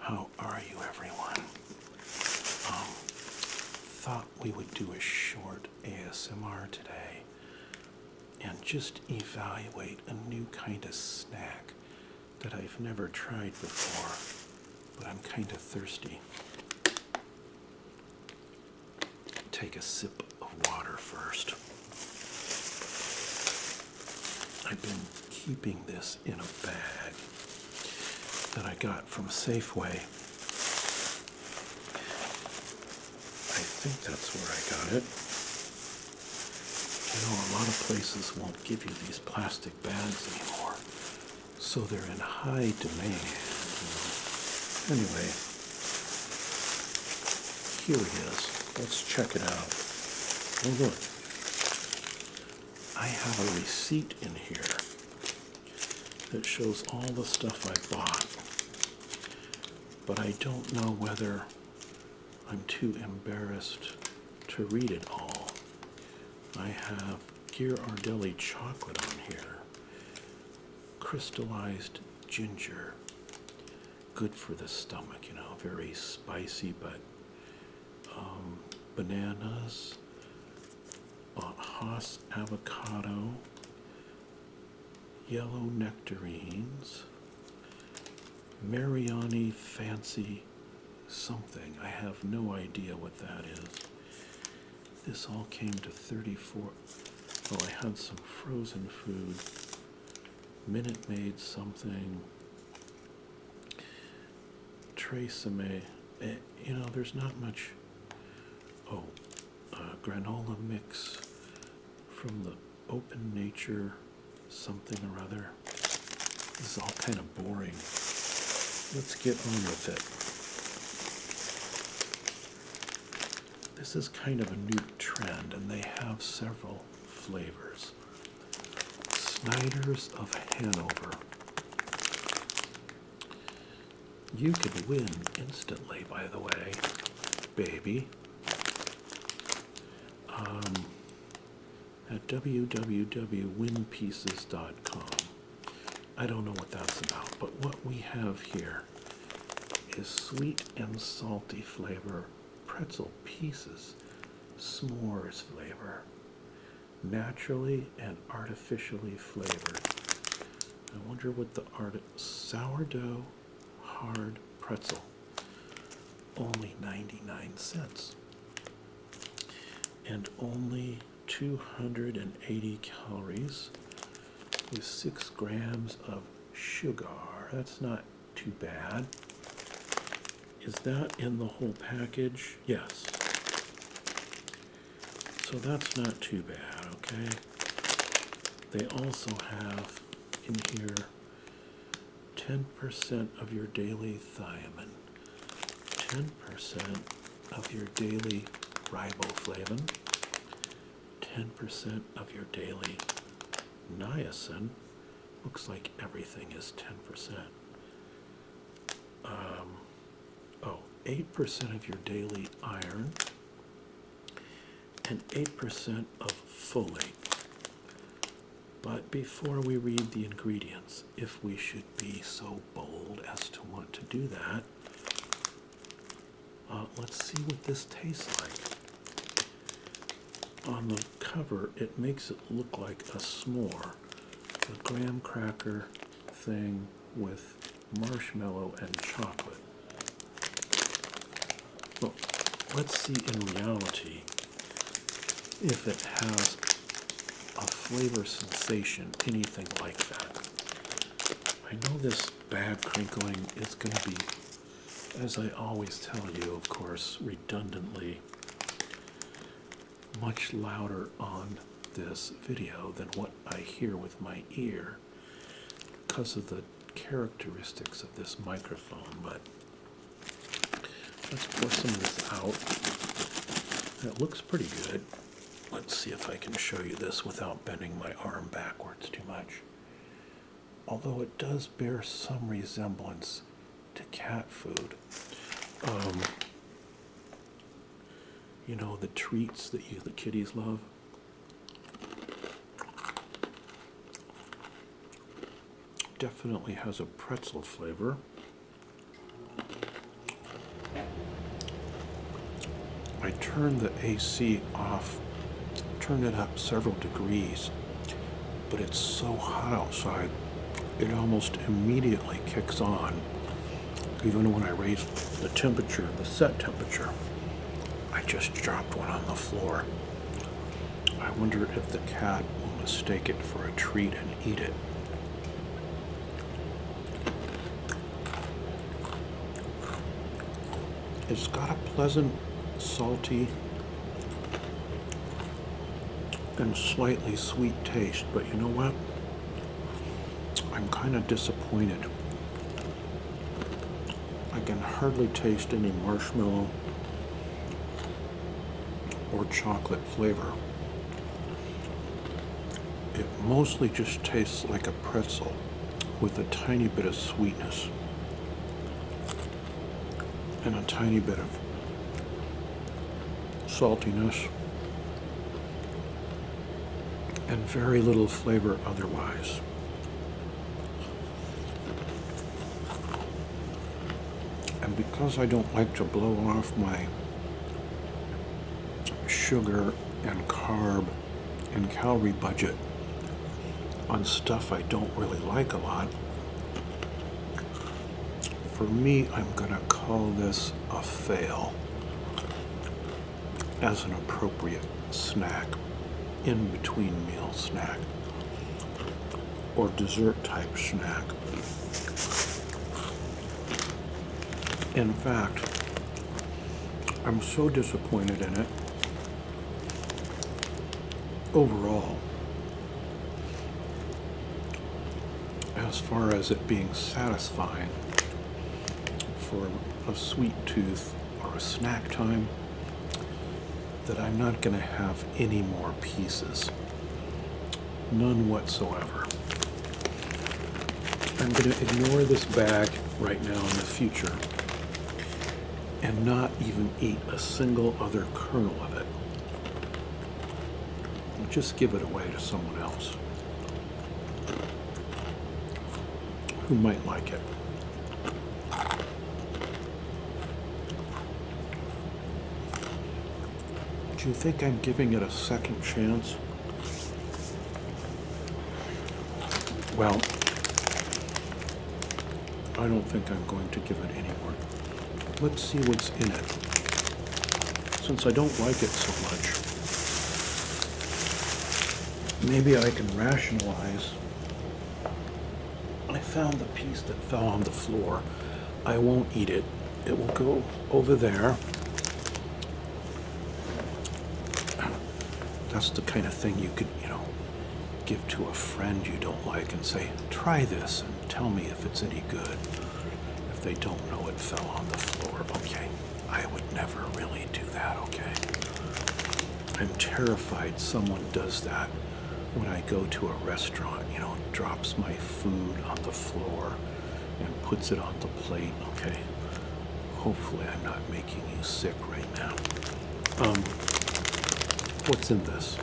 How are you, everyone? Thought we would do a short ASMR today and just evaluate a new kind of snack that I've never tried before, but I'm kind of thirsty. Take a sip of water first. I've been keeping this in a bag that I got from Safeway. I think that's where I got it. You know, a lot of places won't give you these plastic bags anymore, so they're in high demand. Anyway, here it is. Let's check it out. Oh, look. I have a receipt in here that shows all the stuff I bought, but I don't know whether I'm too embarrassed to read it all. I have Ghirardelli chocolate on here, crystallized ginger, good for the stomach, you know, very spicy, but bananas, Haas avocado, yellow nectarines, Mariani fancy something. I have no idea what that is. This all came to 34. Oh, I had some frozen food. Minute Maid something. Tresemme. You know, there's not much. Oh, granola mix from the Open Nature something or other. This is all kind of boring. Let's get on with it. This is kind of a new trend, and they have several flavors. Snyder's of Hanover. You can win instantly, by the way, baby. At www.winpieces.com. I don't know what that's about, but what we have here is sweet and salty flavor pretzel pieces, s'mores flavor, naturally and artificially flavored. I wonder what the sourdough hard pretzel, only 99 cents, and only 280 calories with 6 grams of sugar. That's not too bad. Is that in the whole package? Yes. So that's not too bad, okay? They also have in here 10% of your daily thiamine, 10% of your daily riboflavin, 10% of your daily niacin. Looks like everything is 10%. 8% of your daily iron, and 8% of folate. But before we read the ingredients, if we should be so bold as to want to do that, let's see what this tastes like. On the cover, it makes it look like a s'more, a graham cracker thing with marshmallow and chocolate. Well, let's see in reality if it has a flavor sensation, anything like that. I know this bag crinkling is going to be, as I always tell you, of course, redundantly, much louder on this video than what I hear with my ear because of the characteristics of this microphone, but let's pour some of this out. It looks pretty good. Let's see if I can show you this without bending my arm backwards too much. Although it does bear some resemblance to cat food. You know, the treats that the kitties love. Definitely has a pretzel flavor. I turned the AC off, turned it up several degrees, but it's so hot outside, it almost immediately kicks on. Even when I raise the temperature, the set temperature, I just dropped one on the floor. I wonder if the cat will mistake it for a treat and eat it. It's got a pleasant, salty, and slightly sweet taste, but you know what? I'm kind of disappointed. I can hardly taste any marshmallow or chocolate flavor. It mostly just tastes like a pretzel with a tiny bit of sweetness and a tiny bit of saltiness and very little flavor otherwise. And because I don't like to blow off my sugar and carb and calorie budget on stuff I don't really like a lot, for me, I'm gonna call this a fail as an appropriate snack, in between meal snack, or dessert type snack. In fact, I'm so disappointed in it overall, as far as it being satisfying for a sweet tooth or a snack time, that I'm not going to have any more pieces. None whatsoever. I'm going to ignore this bag right now in the future and not even eat a single other kernel of it. I'll just give it away to someone else who might like it. Do you think I'm giving it a second chance? Well, I don't think I'm going to give it any more. Let's see what's in it. Since I don't like it so much, maybe I can rationalize. I found the piece that fell on the floor. I won't eat it. It will go over there. That's the kind of thing you could, give to a friend you don't like and say, try this and tell me if it's any good. If they don't know it fell on the floor, okay. I would never really do that, okay? I'm terrified someone does that when I go to a restaurant, drops my food on the floor and puts it on the plate, okay? Hopefully I'm not making you sick right now. What's in this?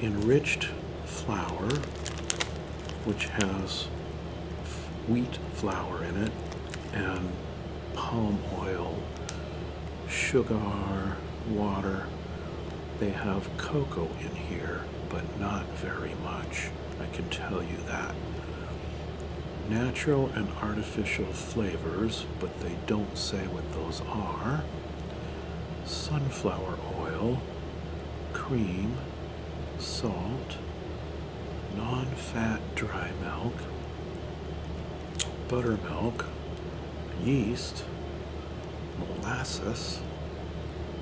Enriched flour, which has wheat flour in it, and palm oil, sugar, water. They have cocoa in here, but not very much. I can tell you that. Natural and artificial flavors, but they don't say what those are. Sunflower oil, cream, salt, non-fat dry milk, buttermilk, yeast, molasses,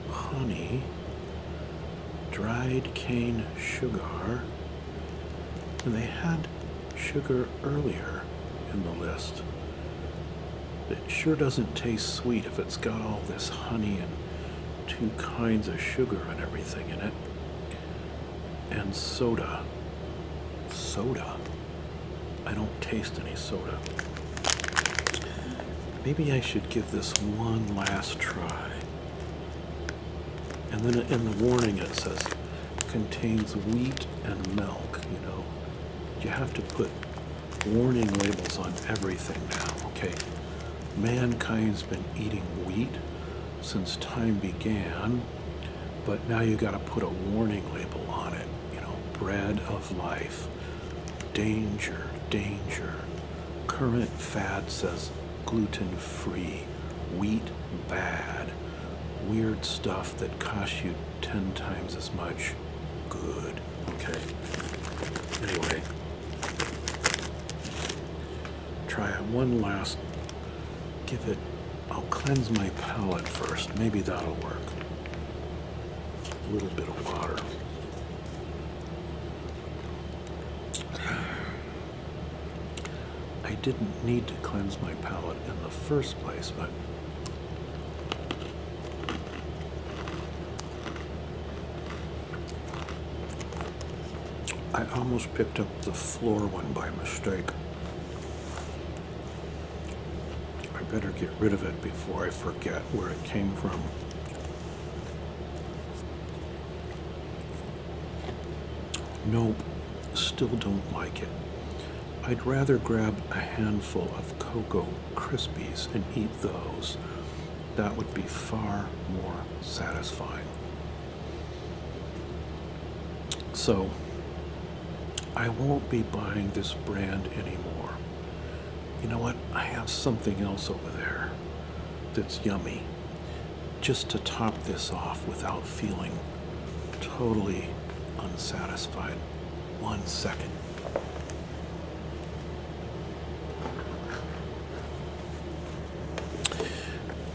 honey, dried cane sugar, and they had sugar earlier in the list. It sure doesn't taste sweet if it's got all this honey and 2 kinds of sugar and everything in it. And soda. Soda? I don't taste any soda. Maybe I should give this one last try. And then in the warning it says, contains wheat and milk, You have to put warning labels on everything now, okay? Mankind's been eating wheat since time began, but now you got to put a warning label on it. You know, bread of life, danger, danger. Current fad says gluten-free, wheat bad, weird stuff that costs you 10 times as much, good. Okay. Anyway, try it one last, I'll cleanse my palate first. Maybe that'll work. A little bit of water. I didn't need to cleanse my palate in the first place, but I almost picked up the floor one by mistake. I better get rid of it before I forget where it came from. Nope, still don't like it. I'd rather grab a handful of Cocoa Krispies and eat those. That would be far more satisfying. So, I won't be buying this brand anymore. You know what? I have something else over there that's yummy. Just to top this off without feeling totally unsatisfied. 1 second.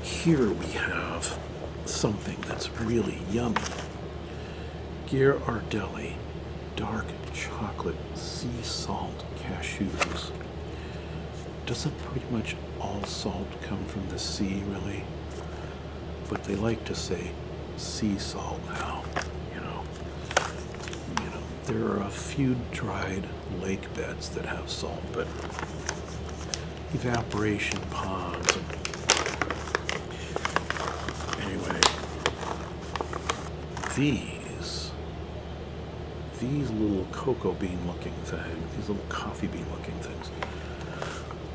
Here we have something that's really yummy. Ghirardelli dark chocolate sea salt cashews. Doesn't pretty much all salt come from the sea, really? But they like to say sea salt now, you know. There are a few dried lake beds that have salt, but evaporation ponds. Anyway, these little cocoa bean looking things, these little coffee bean looking things,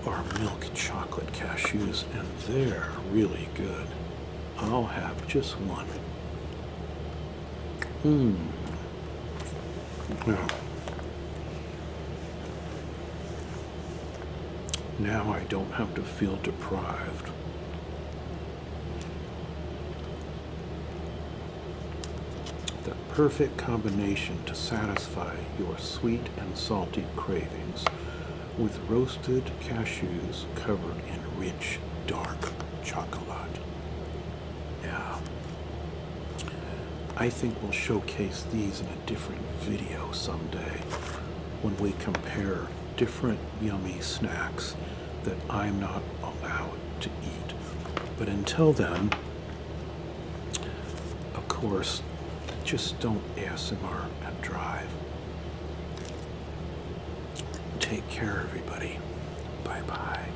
are milk chocolate cashews, and they're really good. I'll have just one. Yeah. Now I don't have to feel deprived. The perfect combination to satisfy your sweet and salty cravings, with roasted cashews covered in rich, dark chocolate. Yeah. I think we'll showcase these in a different video someday when we compare different yummy snacks that I'm not allowed to eat. But until then, of course, just don't ASMR and drive. Take care, everybody. Bye-bye.